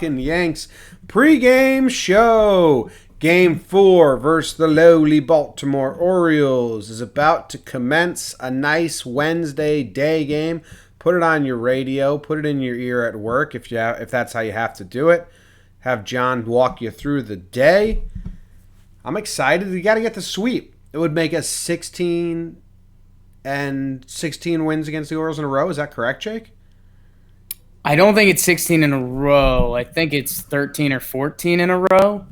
Talkin Yanks pregame show. Game 4 versus the lowly Baltimore Orioles is about to commence. A nice Wednesday day game. Put it on your radio. Put it in your ear at work if that's how you have to do it. Have John walk you through the day. I'm excited. We got to get the sweep. It would make us 16 wins against the Orioles in a row. Is that correct, Jake? I don't think it's 16 in a row. I think it's 13 or 14 in a row.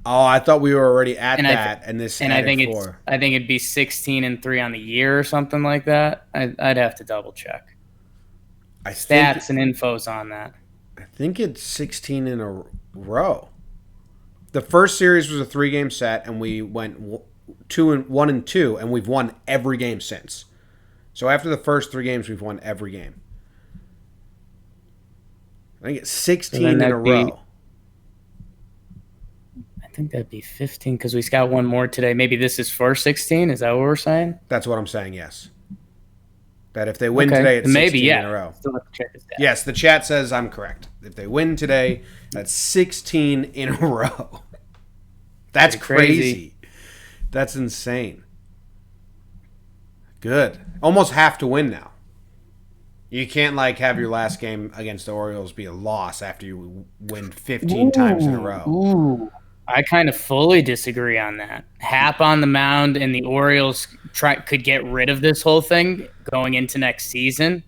Oh, I thought we were already at And that, I think it'd be 16 and 3 on the year or something like that. I'd have to double check. Stats and info's on that. I think it's 16 in a row. The first series was a 3-game set, and we went 1-2, and we've won every game since. So after the first 3 games, we've won every game. I think it's 16 in a row. I think that'd be 15 because we got one more today. Maybe this is for 16. Is that what we're saying? That's what I'm saying, yes. That if they win today, it's 16 in a row. Still have to check this out. Yes, the chat says I'm correct. If they win today, that's 16 in a row. That's crazy. That's insane. Good. Almost have to win now. You can't have your last game against the Orioles be a loss after you win 15 times in a row. Ooh. I kind of fully disagree on that. Hap on the mound and the Orioles could get rid of this whole thing going into next season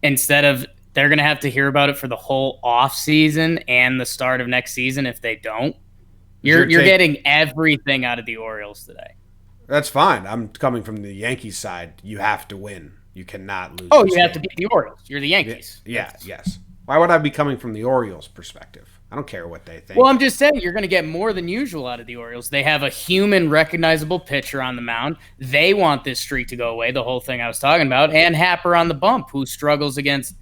instead of they're going to have to hear about it for the whole off season and the start of next season if they don't. You're getting everything out of the Orioles today. That's fine. I'm coming from the Yankees side. You have to win. You cannot lose. Oh, you have to beat the Orioles. You're the Yankees. Yes. Why would I be coming from the Orioles' perspective? I don't care what they think. Well, I'm just saying you're going to get more than usual out of the Orioles. They have a human recognizable pitcher on the mound. They want this streak to go away, the whole thing I was talking about. And Happer on the bump, who struggles against,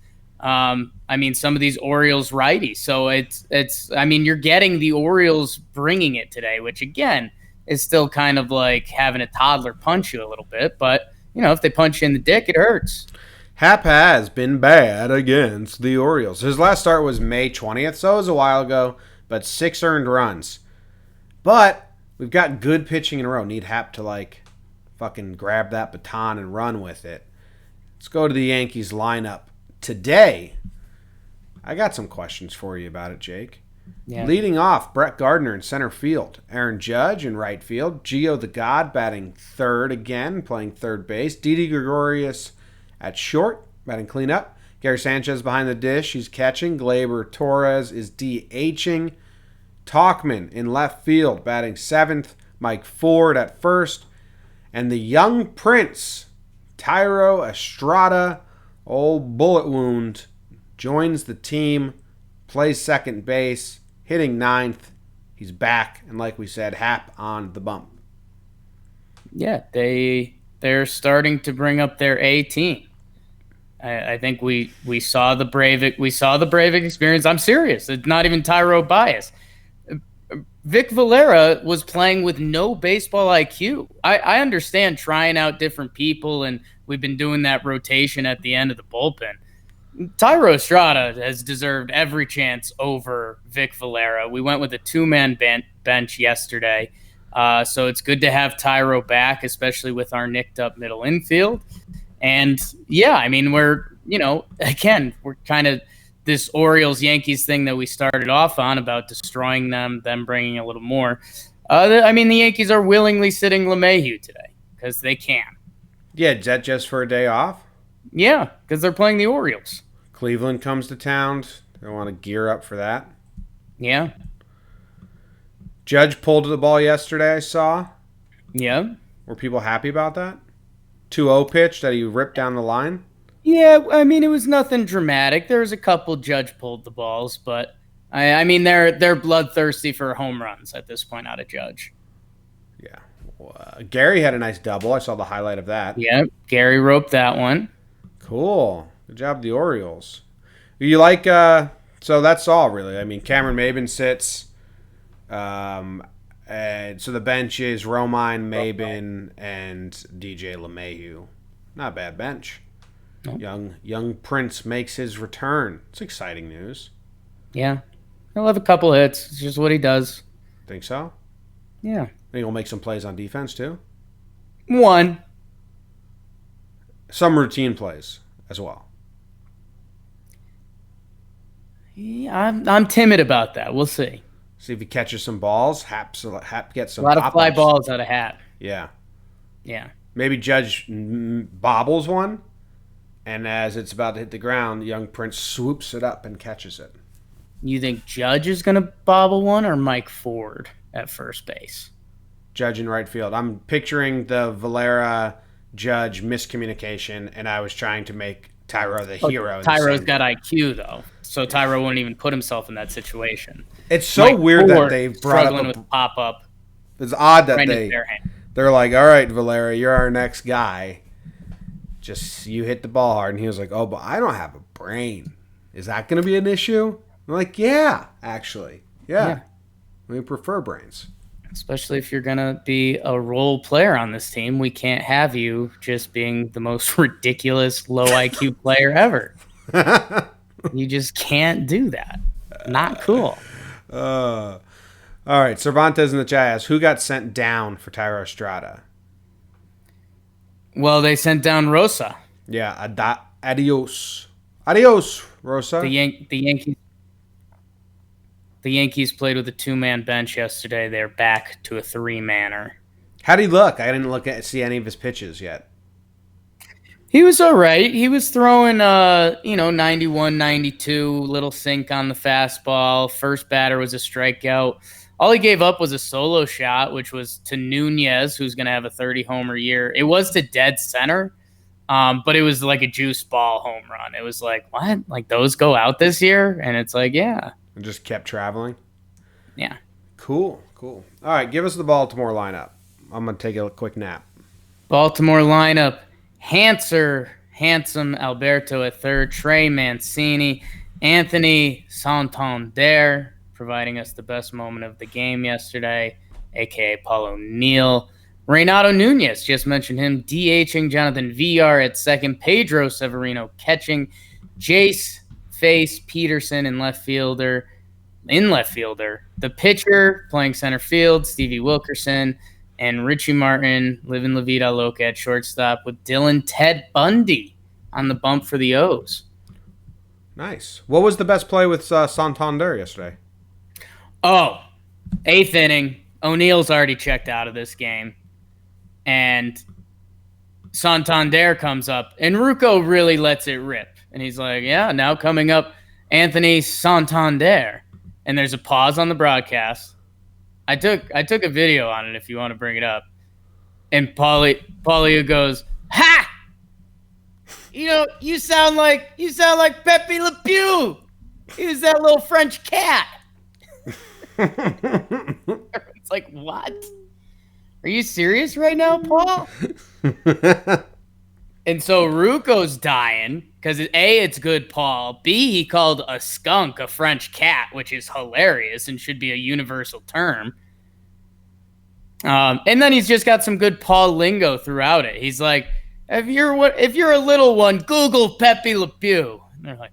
some of these Orioles righties. So you're getting the Orioles bringing it today, which, again, is still kind of like having a toddler punch you a little bit. But, if they punch you in the dick, it hurts. Hap has been bad against the Orioles. His last start was May 20th, so it was a while ago, but 6 earned runs. But we've got good pitching in a row. Need Hap to, fucking grab that baton and run with it. Let's go to the Yankees lineup. Today, I got some questions for you about it, Jake. Yeah. Leading off, Brett Gardner in center field. Aaron Judge in right field. Gio the God batting third again, playing third base. Didi Gregorius at short, batting cleanup. Gary Sanchez behind the dish. He's catching. Gleyber Torres is DHing. Talkman in left field, batting seventh. Mike Ford at first. And the young prince, Thairo Estrada, old bullet wound, joins the team, plays second base, hitting ninth. He's back, and like we said, Hap on the bump. Yeah, they're starting to bring up their A team. I think we saw the Breivik experience. I'm serious. It's not even Tyro bias. Vic Valera was playing with no baseball IQ. I understand trying out different people, and we've been doing that rotation at the end of the bullpen. Thairo Estrada has deserved every chance over Vic Valera. We went with a 2-man bench yesterday, so it's good to have Thairo back, especially with our nicked up middle infield. And yeah, we're kind of this Orioles-Yankees thing that we started off on about destroying them bringing a little more. The Yankees are willingly sitting LeMahieu today because they can. Yeah, is that just for a day off? Yeah, because they're playing the Orioles. Cleveland comes to town. They want to gear up for that. Yeah. Judge pulled the ball yesterday, I saw. Yeah. Were people happy about that? 2-0 pitch that he ripped down the line? Yeah, it was nothing dramatic. There was a couple Judge pulled the balls, but they're bloodthirsty for home runs at this point out of Judge. Yeah. Gary had a nice double. I saw the highlight of that. Yeah, Gary roped that one. Cool. Good job, the Orioles. You like, so that's all really. Cameron Maben sits. And so the bench is Romine, Maben, and DJ LeMahieu. Not a bad bench. Nope. Young Prince makes his return. It's exciting news. Yeah. He'll have a couple hits. It's just what he does. Think so? Yeah. Think he'll make some plays on defense too? One. Some routine plays as well. Yeah, I'm timid about that. We'll see. See if he catches some balls. Hap gets some A lot of fly pop-ups. balls out of Hat. Yeah. Yeah. Maybe Judge bobbles one, and as it's about to hit the ground, young Prince swoops it up and catches it. You think Judge is going to bobble one or Mike Ford at first base? Judge in right field. I'm picturing the Valera Judge miscommunication, and I was trying to make Tyro the hero. Tyro's got IQ, though, so Tyro wouldn't even put himself in that situation. It's so Mike weird Ford that they brought struggling up with pop-up. It's odd that Right in his bare hand. they're like, all right, Valera, you're our next guy. Just you hit the ball hard. And he was like, oh, but I don't have a brain. Is that going to be an issue? I'm like, yeah, actually. Yeah. We prefer brains. Especially if you're going to be a role player on this team. We can't have you just being the most ridiculous low IQ player ever. You just can't do that. Not cool. All right, Cervantes in the chat asks, who got sent down for Tyro Estrada? Well, they sent down Rosa. Yeah, adios. Adios, Rosa. The Yankees played with a two-man bench yesterday. They're back to a three-manner. How'd he look? I didn't see any of his pitches yet. He was all right. He was throwing, 91, 92, little sink on the fastball. First batter was a strikeout. All he gave up was a solo shot, which was to Nunez, who's going to have a 30-homer year. It was to dead center, but it was like a juice ball home run. It was like, what? Like, those go out this year? And it's like, yeah. And just kept traveling? Yeah. Cool. All right, give us the Baltimore lineup. I'm going to take a quick nap. Baltimore lineup. Handsome Alberto at third. Trey Mancini. Anthony Santander, providing us the best moment of the game yesterday, a.k.a. Paul O'Neill. Reynaldo Nunez, just mentioned him, DHing Jonathan Villar at second. Pedro Severino catching. Jace Face Peterson in left fielder. The pitcher playing center field, Stevie Wilkerson. And Richie Martin, living La Vida Loca at shortstop with Dylan Ted Bundy on the bump for the O's. Nice. What was the best play with Santander yesterday? Oh, 8th inning. O'Neill's already checked out of this game. And Santander comes up. And Rucco really lets it rip. And he's like, yeah, now coming up, Anthony Santander. And there's a pause on the broadcast. I took a video on it if you want to bring it up. And Paulie goes, ha! You sound like Pepe Le Pew. He was that little French cat. It's like, what? Are you serious right now, Paul? And so Ruco's dying because A, it's good Paul. B, he called a skunk a French cat, which is hilarious and should be a universal term. And then he's just got some good Paul lingo throughout it. He's like, if you're a little one, Google Pepe Le Pew. And they're like,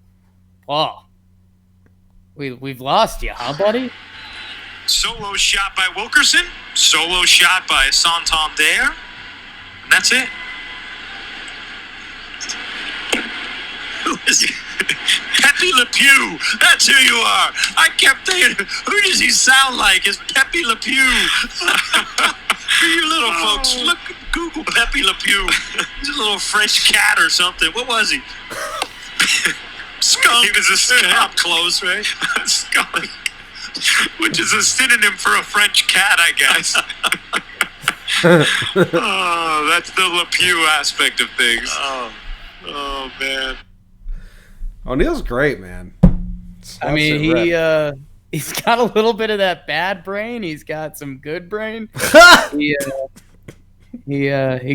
Paul, we've lost you, huh, buddy? Solo shot by Wilkerson. Solo shot by Santander. And that's it. Who is he? Pepe Le Pew. That's who you are. I kept thinking, who does he sound like? Is Pepe Le Pew? You little folks, look, Google Pepe Le Pew. He's a little French cat or something. What was he? Skunk. He was a skunk. Close, right? Skunk. Which is a synonym for a French cat, I guess. Oh, that's the Le Pew aspect of things. Oh man. O'Neill's great, man. I mean, he's got a little bit of that bad brain. He's got some good brain. He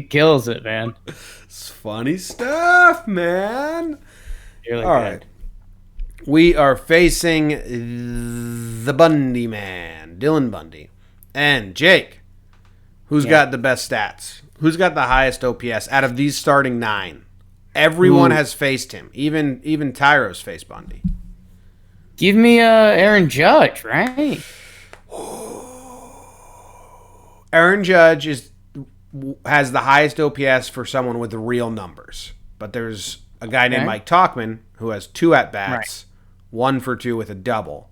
kills it, man. It's funny stuff, man. Really All good. right. We are facing the Bundy man, Dylan Bundy. And Jake, who's got the best stats? Who's got the highest OPS out of these starting 9? Everyone has faced him. Even Tyro's faced Bundy. Give me Aaron Judge, right? Aaron Judge has the highest OPS for someone with real numbers. But there's a guy named Mike Talkman who has 2 at-bats, 1 for 2 with a double.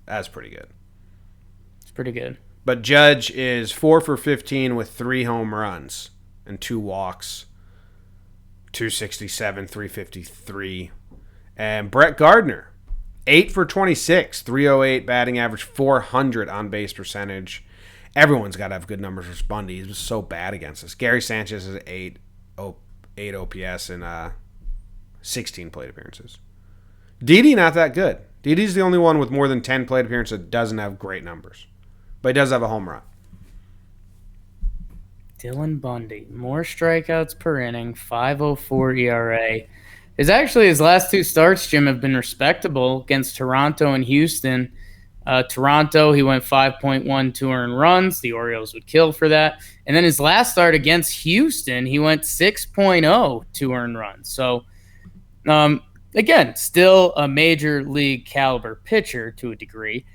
That's pretty good. It's pretty good. But Judge is 4 for 15 with 3 home runs and 2 walks, 267, 353. And Brett Gardner, 8 for 26, 308 batting average, 400 on base percentage. Everyone's got to have good numbers for Bundy. He was so bad against us. Gary Sanchez is 8 OPS and 16 plate appearances. Didi not that good. Didi's the only one with more than 10 plate appearances that doesn't have great numbers. But he does have a home run. Dylan Bundy, more strikeouts per inning, 5.04 ERA. His last 2 starts, Jim, have been respectable against Toronto and Houston. Toronto, he went 5.12 earned runs. The Orioles would kill for that. And then his last start against Houston, he went 6.02 earned runs. So, again, still a major league caliber pitcher to a degree.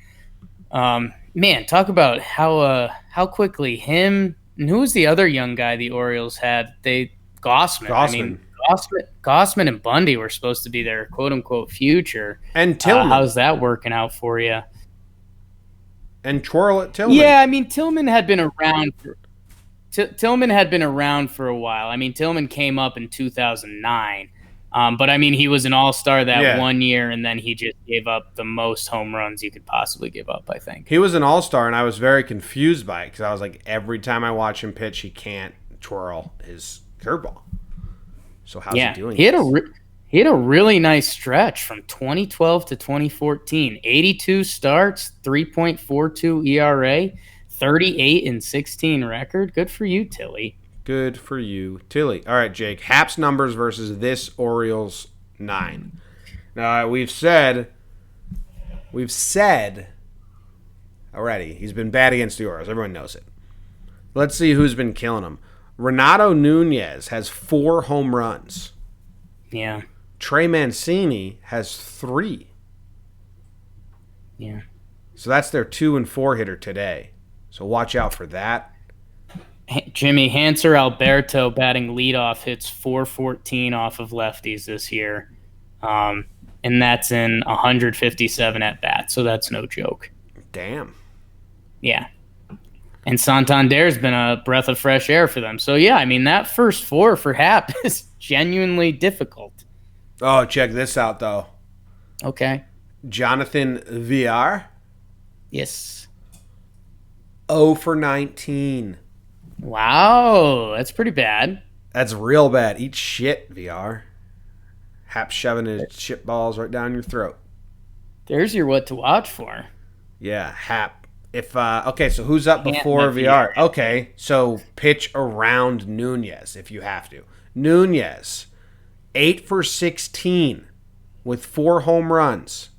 Man, talk about how quickly him and who was the other young guy the Orioles had? Gausman. I mean, Gausman and Bundy were supposed to be their quote unquote future. And Tillman. How's that working out for you? And twirl at Tillman. Yeah, I mean Tillman had been around for a while. I mean Tillman came up in 2009. But I mean, he was an all-star that 1 year, and then he just gave up the most home runs you could possibly give up, I think. He was an all-star, and I was very confused by it because I was like, every time I watch him pitch, he can't twirl his curveball. So how's he doing? He had a really nice stretch from 2012 to 2014. 82 starts, 3.42 ERA, 38 and 16 record. Good for you, Tilly. Good for you, Tilly. All right, Jake. Hap's numbers versus this Orioles 9. Now, we've said already he's been bad against the Orioles. Everyone knows it. Let's see who's been killing him. Renato Nunez has 4 home runs. Yeah. Trey Mancini has 3. Yeah. So that's their 2 and 4 hitter today. So watch out for that. Jimmy Hanser Alberto batting leadoff hits 414 off of lefties this year. And that's in 157 at bats, so that's no joke. Damn. Yeah. And Santander's been a breath of fresh air for them. So, yeah, I mean, that first 4 for Hap is genuinely difficult. Oh, check this out, though. Okay. Jonathan Villar. Yes. 0 for 19. Wow, that's pretty bad. That's real bad. Eat shit, VR. Hap shoving his shit balls right down your throat. There's your what to watch for. Yeah, Hap. Okay, so who's up before VR? Okay, so pitch around Nunez if you have to. Nunez, 8 for 16 with 4 home runs.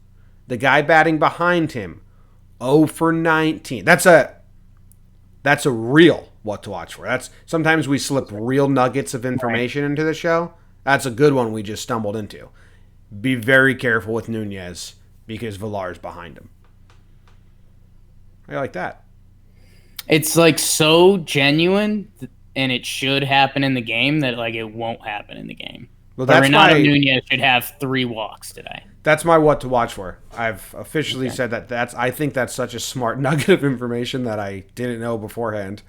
The guy batting behind him, 0 for 19. That's a real what to watch for. Sometimes we slip real nuggets of information into the show. That's a good one we just stumbled into. Be very careful with Nunez because Villar's behind him. I like that. It's like so genuine, and it should happen in the game that like it won't happen in the game. Well, that's Renato Nunez should have 3 walks today. That's my what to watch for. I've officially said that. I think that's such a smart nugget of information that I didn't know beforehand.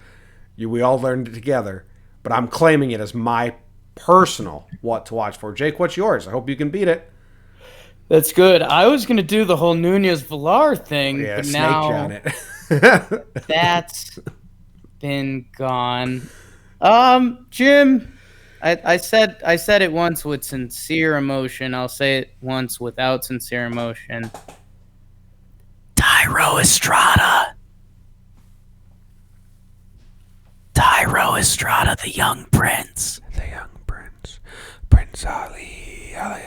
We all learned it together, but I'm claiming it as my personal what to watch for. Jake, what's yours? I hope you can beat it. That's good. I was going to do the whole Nunez-Villar thing, but now that's been gone. Jim, I said it once with sincere emotion. I'll say it once without sincere emotion. Tyro Estrada. Tyro Estrada, the young prince. The young prince. Prince Ali. Ali,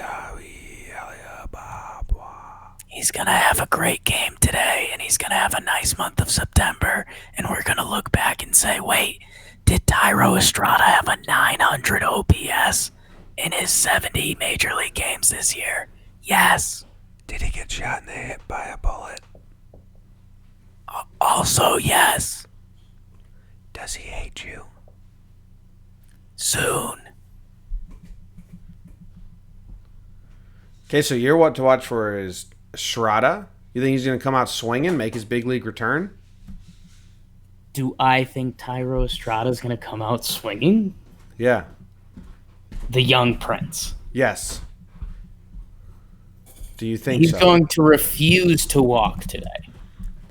He's going to have a great game today, and he's going to have a nice month of September, and we're going to look back and say, wait, did Tyro Estrada have a 900 OPS in his 70 Major League games this year? Yes. Did he get shot in the hip by a bullet? Also, yes. Does he hate you? Soon. Okay, so you're what to watch for is Shraddha. You think he's going to come out swinging, make his big league return? Do I think Tyro Estrada is going to come out swinging? Yeah. The young prince. Yes. Do you think He's so? going to refuse to walk today.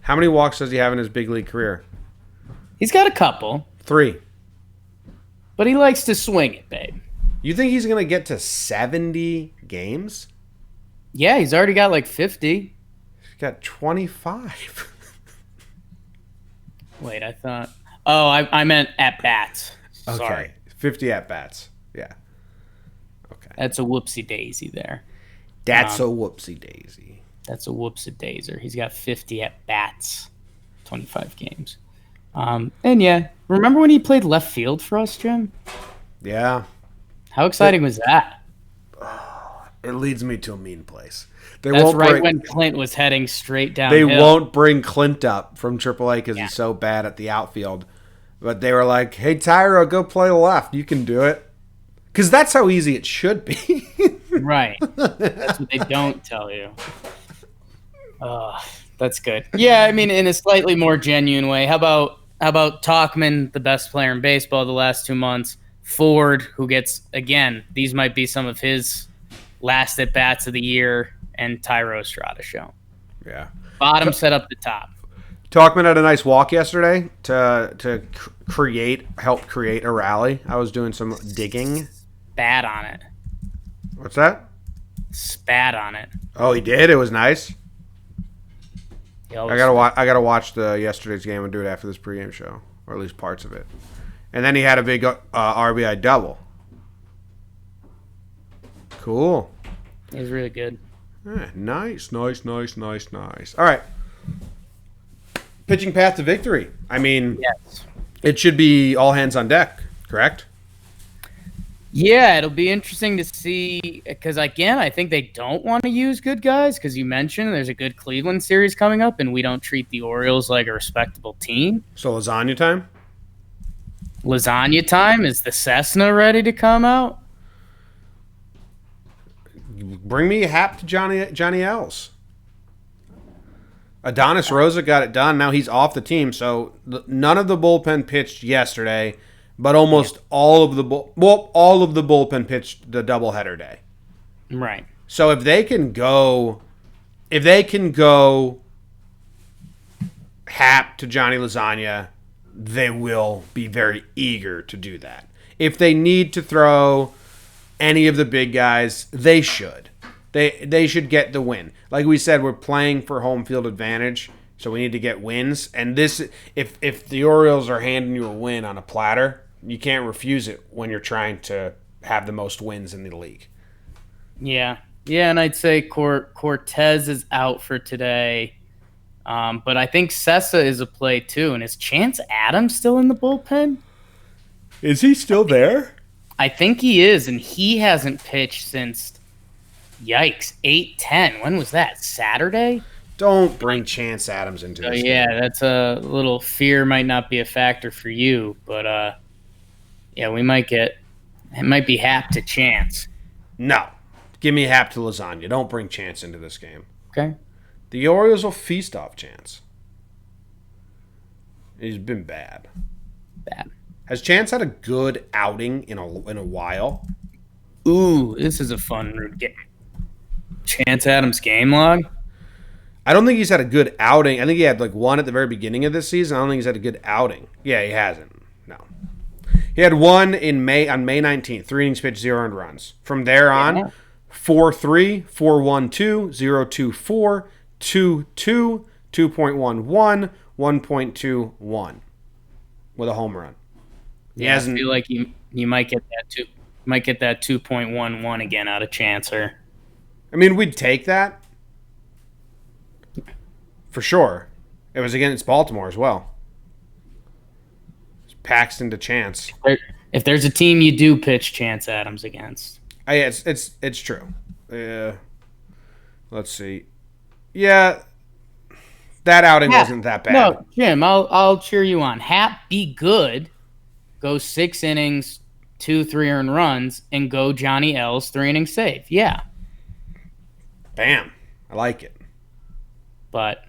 How many walks does he have in his big league career? He's got a couple, 3. but he likes to swing it, babe. You think he's going to get to 70 games? Yeah, he's already got like 50. He's got 25. Wait, I thought... Oh, I meant at-bats. Okay. Sorry. 50 at-bats. Yeah. Okay. That's a whoopsie-daisy there. That's a whoopsie-daisy. That's a whoopsie-daiser. He's got 50 at-bats. 25 games. And yeah, remember when he played left field for us, Jim? Yeah. How exciting was that? It leads me to a mean place. That's right when Clint was heading straight down. They won't bring Clint up from AAA because he's so bad at the outfield. But they were like, hey, Tyro, go play left. You can do it. Because that's how easy it should be. Right. That's what they don't tell you. That's good. Yeah, I mean, in a slightly more genuine way. How about Talkman, the best player in baseball the last 2 months? Ford, who gets, again, these might be some of his last at-bats of the year, and Tyro Estrada show. Yeah. Bottom set up the top. Talkman had a nice walk yesterday to help create a rally. I was doing some digging. Spat on it. What's that? Spat on it. Oh, he did? It was nice? I gotta watch the yesterday's game and do it after this pregame show, or at least parts of it. And then he had a big RBI double. Cool. It was really good. Nice. All right. Pitching path to victory. I mean, Yes. It should be all hands on deck, correct? Yeah, it'll be interesting to see because, again, I think they don't want to use good guys because you mentioned there's a good Cleveland series coming up and we don't treat the Orioles like a respectable team. So lasagna time? Lasagna time? Is the Cessna ready to come out? Bring me a hap to Johnny L's. Adonis Rosa got it done. Now he's off the team, so none of the bullpen pitched yesterday, but almost all of the bullpen pitched the doubleheader day. Right. So if they can go hap to Johnny Lasagna, they will be very eager to do that. If they need to throw any of the big guys, they should. They should get the win. Like we said, we're playing for home field advantage, so we need to get wins. And this, if the Orioles are handing you a win on a platter, you can't refuse it when you're trying to have the most wins in the league. Yeah. Yeah, and I'd say Cortez is out for today. But I think Sessa is a play too. And is Chance Adams still in the bullpen? Is he still there? I think he is, and he hasn't pitched since, yikes, 8-10. When was that? Saturday? Don't bring Chance Adams into this. Yeah, that's a little fear might not be a factor for you, but yeah, it might be hap to Chance. No. Give me hap to Lasagna. Don't bring Chance into this game. Okay. The Orioles will feast off Chance. He's been bad. Bad. Has Chance had a good outing in a while? Ooh, this is a fun game. Chance Adams game log? I don't think he's had a good outing. I think he had like one at the very beginning of this season. I don't think he's had a good outing. Yeah, he hasn't. No. He had one on May 19th. 3 innings pitched, 0 earned runs. From there on, 4-3, 4-1-2, 0-2-4, 2-2, 2.11, 1.21 with a home run. I feel like you might get that 2.11 again out of Chancer. I mean, we'd take that for sure. It was against Baltimore as well. It's Paxton to Chance. If there's a team you do pitch Chance Adams against, It's true. Let's see. Yeah, that outing wasn't that bad. No, Jim, I'll cheer you on. Hap, be good. Go 6 innings, 2 3 earned runs, and go Johnny L's 3 inning save. Yeah, Bam. I like it. but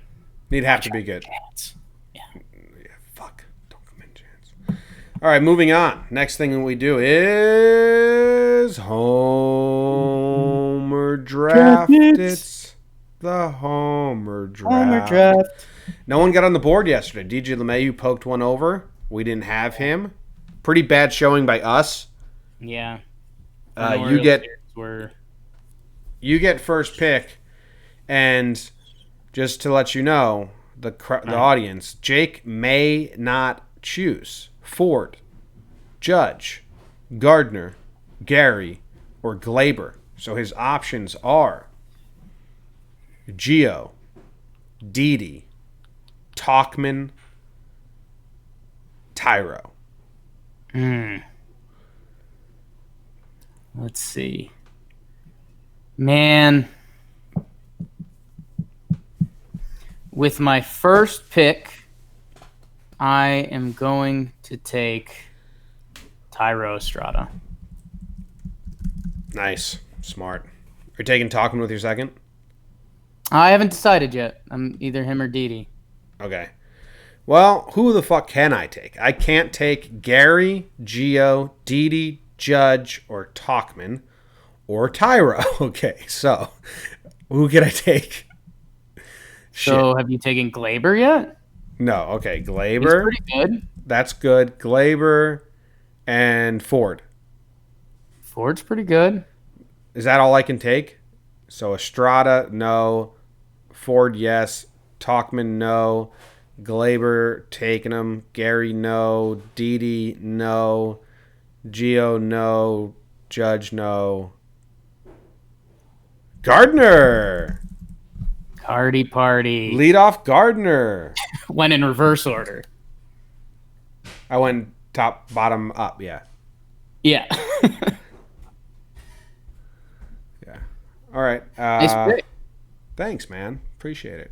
He'd have to be good. chance. Yeah, fuck. Don't come in chance. All right, moving on. Next thing we do is Homer Draft. It's the Homer Draft. Homer draft. No one got on the board yesterday. DJ LeMahieu poked one over. We didn't have him. Pretty bad showing by us. Yeah. You get first pick, and just to let you know, the audience, Jake may not choose Ford, Judge, Gardner, Gary, or Glaber. So his options are Gio, Didi, Talkman, Tyro. Let's see. Man, with my first pick, I am going to take Tyro Estrada. Nice. Smart. You're taking Talkin with your second? I haven't decided yet. I'm either him or Didi. Okay. Well, who the fuck can I take? I can't take Gary, Gio, Didi, Judge, or Talkman, or Tyro. Okay, so who can I take? So have you taken Glaber yet? No, okay, He's Glaber. pretty good. That's good. Glaber and Ford. Ford's pretty good. Is that all I can take? So Estrada, no. Ford, yes. Talkman, no. Glaber, taking him. Gary, no. Didi, no. Gio, no. Judge, no. Gardner. Cardi party. Lead off Gardner. Went in reverse order. I went top, bottom, up, yeah. Yeah. Yeah. All right. Nice pick. Thanks, man. Appreciate it.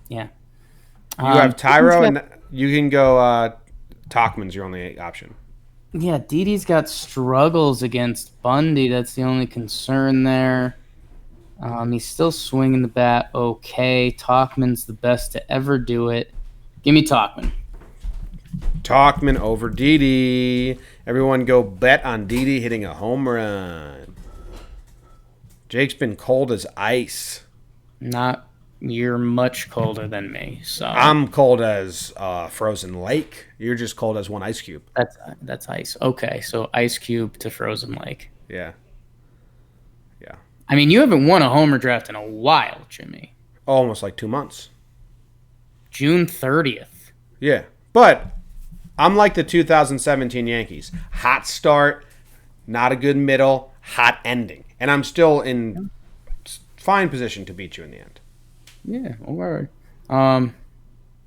Yeah. You have Tyro, and you can go Talkman's your only option. Yeah, Didi's got struggles against Bundy. That's the only concern there. He's still swinging the bat okay. Talkman's the best to ever do it. Give me Talkman. Talkman over Didi. Everyone go bet on Didi hitting a home run. Jake's been cold as ice. You're much colder than me, so I'm cold as frozen lake. You're just cold as one ice cube. that's ice. Okay, so ice cube to frozen lake. Yeah. Yeah. I mean, you haven't won a homer draft in a while, Jimmy. Almost like 2 months. June 30th. Yeah. But I'm like the 2017 Yankees. Hot start, not a good middle, hot ending. And I'm still in fine position to beat you in the end. Yeah, all right.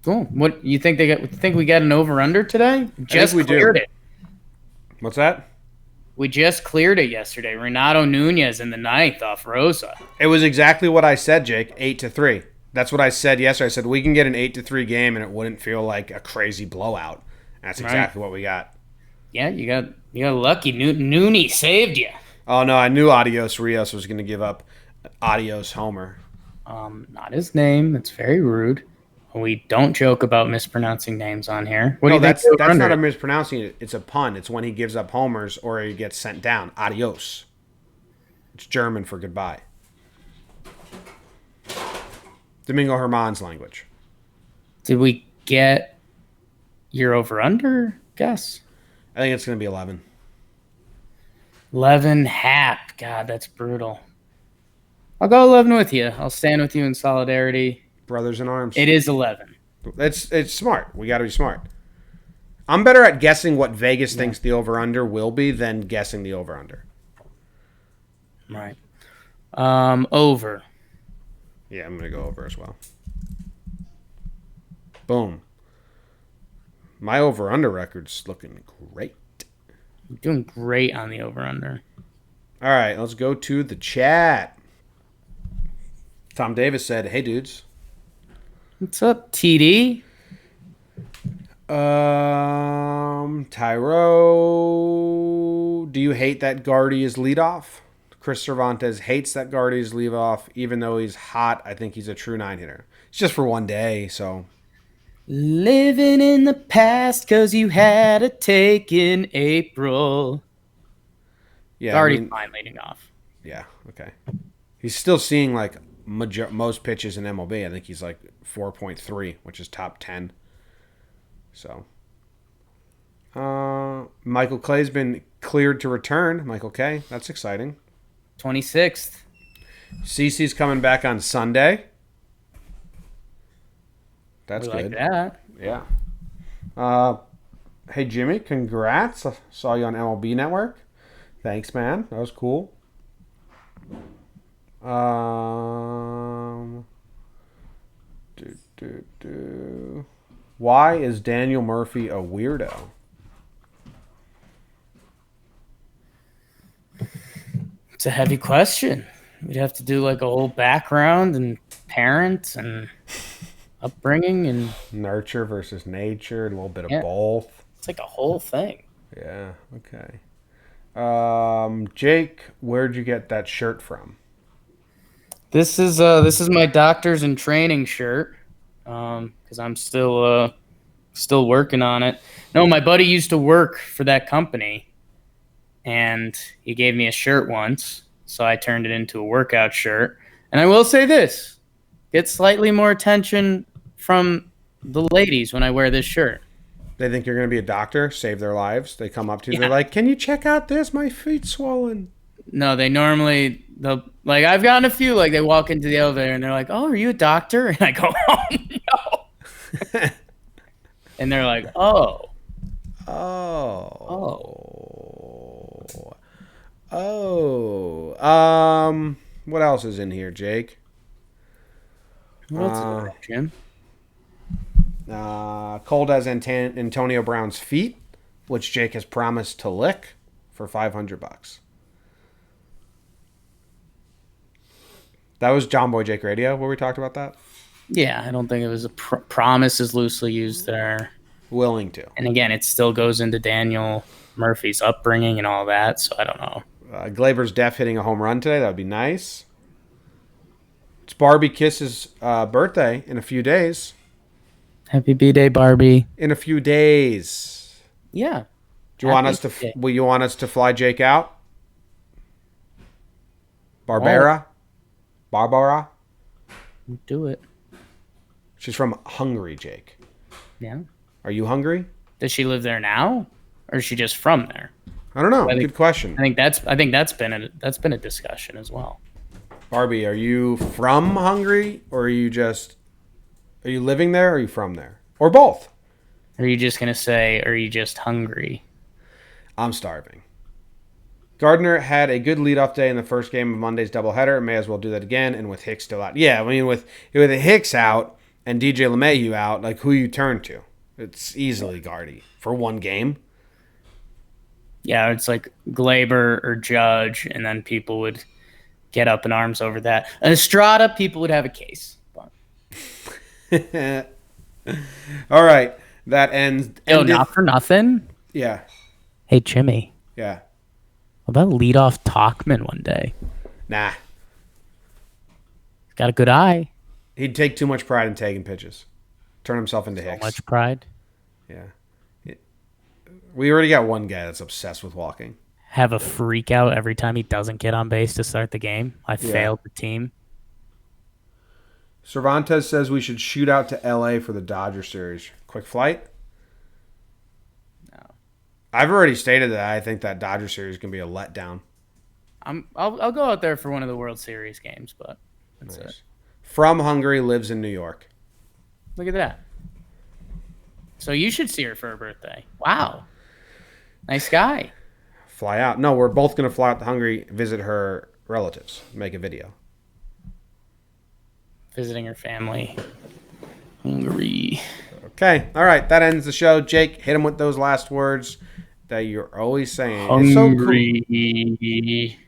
Cool. What you think think we got an over under today? Just we cleared do. it. What's that? We just cleared it yesterday. Renato Nunez in the 9th off Rosa. It was exactly what I said, Jake. 8-3. That's what I said yesterday. I said we can get an 8-3 game and it wouldn't feel like a crazy blowout. That's exactly what we got. Yeah, you got lucky. Nooney saved you. Oh no, I knew Adios Rios was going to give up Adios Homer. Not his name. It's very rude. We don't joke about mispronouncing names on here. What do you that's think not a mispronouncing it. It's a pun. It's when he gives up homers or he gets sent down. Adios. It's German for goodbye. Domingo Herman's language. Did we get your over-under guess? I think it's going to be 11. 11 Hap. God, that's brutal. I'll go 11 with you. I'll stand with you in solidarity. Brothers in arms. It is 11. It's smart. We got to be smart. I'm better at guessing what Vegas thinks the over-under will be than guessing the over-under. Right. Over. Yeah, I'm going to go over as well. Boom. My over-under record's looking great. You're doing great on the over-under. All right, let's go to the chat. Tom Davis said, "Hey, dudes." What's up, TD? Tyro, do you hate that Guardy is leadoff? Chris Cervantes hates that Guardy is leadoff, even though he's hot. I think he's a true 9-hitter. It's just for one day, so. Living in the past because you had a take in April. Yeah, Guardy's fine leading off. Yeah, okay. He's still seeing like most pitches in MLB. I think he's like 4.3, which is top 10. So, Michael Clay's been cleared to return. Michael K, that's exciting. 26th. CeCe's coming back on Sunday. That's good. Like that. Yeah. Hey Jimmy, congrats! I saw you on MLB Network. Thanks, man. That was cool. Why is Daniel Murphy a weirdo? It's a heavy question. We'd have to do like a whole background and parents and upbringing and nurture versus nature, a little bit of both. It's like a whole thing. Yeah. Okay. Jake, where'd you get that shirt from? This is my doctor's in training shirt. Because I'm still working on it. No, my buddy used to work for that company, and he gave me a shirt once, so I turned it into a workout shirt. And I will say this, get slightly more attention from the ladies when I wear this shirt. They think you're going to be a doctor, save their lives. They come up to you, they're like, "Can you check out this? My feet's swollen." No, they'll like, I've gotten a few, like they walk into the elevator and they're like, "Oh, are you a doctor?" And I go, "Oh, no." And they're like, "Oh. What else is in here, Jake? What else is in there, Jim? Cold as Antonio Brown's feet, which Jake has promised to lick for $500. That was John Boy Jake Radio where we talked about that? Yeah, I don't think it was a promise is loosely used there. Willing to. And again, it still goes into Daniel Murphy's upbringing and all that, so I don't know. Glaber's deaf hitting a home run today. That would be nice. It's Barbie Kiss's birthday in a few days. Happy B-Day, Barbie. In a few days. Yeah. Do you want us to? Will you want us to fly Jake out? Barbara? Do it. She's from Hungary, Jake. Yeah. Are you hungry? Does she live there now, or is she just from there? I don't know. Good question. I think that's been a discussion as well. Barbie, are you from Hungary, or are you living there, or are you from there, or both? Are you just gonna say, are you just hungry? I'm starving. Gardner had a good leadoff day in the first game of Monday's doubleheader. May as well do that again, and with Hicks still out. Yeah, I mean, with Hicks out and DJ LeMahieu out, like, who you turn to? It's easily Gardy for one game. Yeah, it's like Glaber or Judge, and then people would get up in arms over that. Estrada, people would have a case. But. All right, that ends. Not for nothing. Yeah. Hey, Jimmy. Yeah. What about leadoff Talkman one day? Nah. He's got a good eye. He'd take too much pride in taking pitches. Turn himself into Hicks. Much pride. Yeah. We already got one guy that's obsessed with walking. Have a freak out every time he doesn't get on base to start the game. I failed the team. Cervantes says we should shoot out to LA for the Dodger series. Quick flight? No. I've already stated that I think that Dodger series can be a letdown. I'll go out there for one of the World Series games, but that's it. From Hungary, lives in New York. Look at that. So you should see her for her birthday. Wow. Nice guy. Fly out. No, we're both going to fly out to Hungary, visit her relatives, make a video. Visiting her family. Hungary. Okay. All right. That ends the show. Jake, hit him with those last words that you're always saying. Hungry. It's so cool.